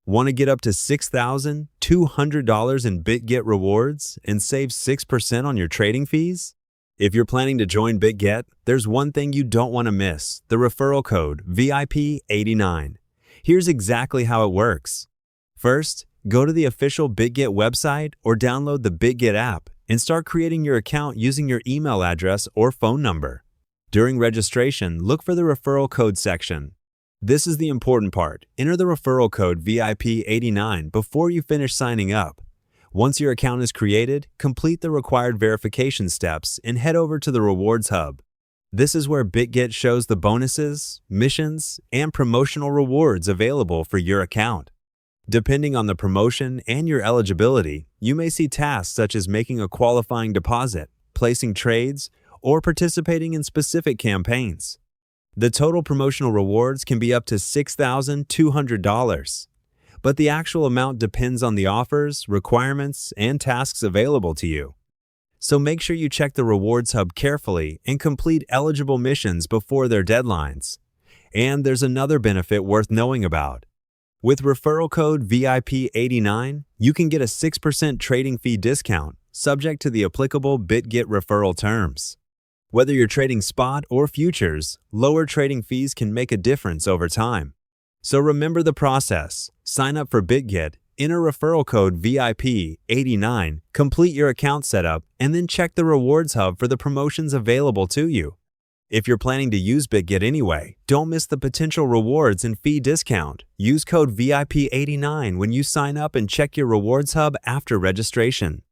Want to get up to $6,200 in Bitget rewards and save 6% on your trading fees? If you're planning to join Bitget, there's one thing you don't want to miss: the referral code VIP89. Here's exactly how it works. First, go to the official Bitget website or download the Bitget app and start creating your account using your email address or phone number. During registration, look for the referral code section. This is the important part. Enter the referral code VIP89 before you finish signing up. Once your account is created, complete the required verification steps and head over to the Rewards Hub. This is where Bitget shows the bonuses, missions, and promotional rewards available for your account. Depending on the promotion and your eligibility, you may see tasks such as making a qualifying deposit, placing trades, or participating in specific campaigns. The total promotional rewards can be up to $6,200, but the actual amount depends on the offers, requirements, and tasks available to you. So make sure you check the Rewards Hub carefully and complete eligible missions before their deadlines. And there's another benefit worth knowing about. With referral code VIP89, you can get a 6% trading fee discount subject to the applicable Bitget referral terms. Whether you're trading spot or futures, lower trading fees can make a difference over time. So remember the process. Sign up for Bitget, enter referral code VIP89, complete your account setup, and then check the Rewards Hub for the promotions available to you. If you're planning to use Bitget anyway, don't miss the potential rewards and fee discount. Use code VIP89 when you sign up and check your Rewards Hub after registration.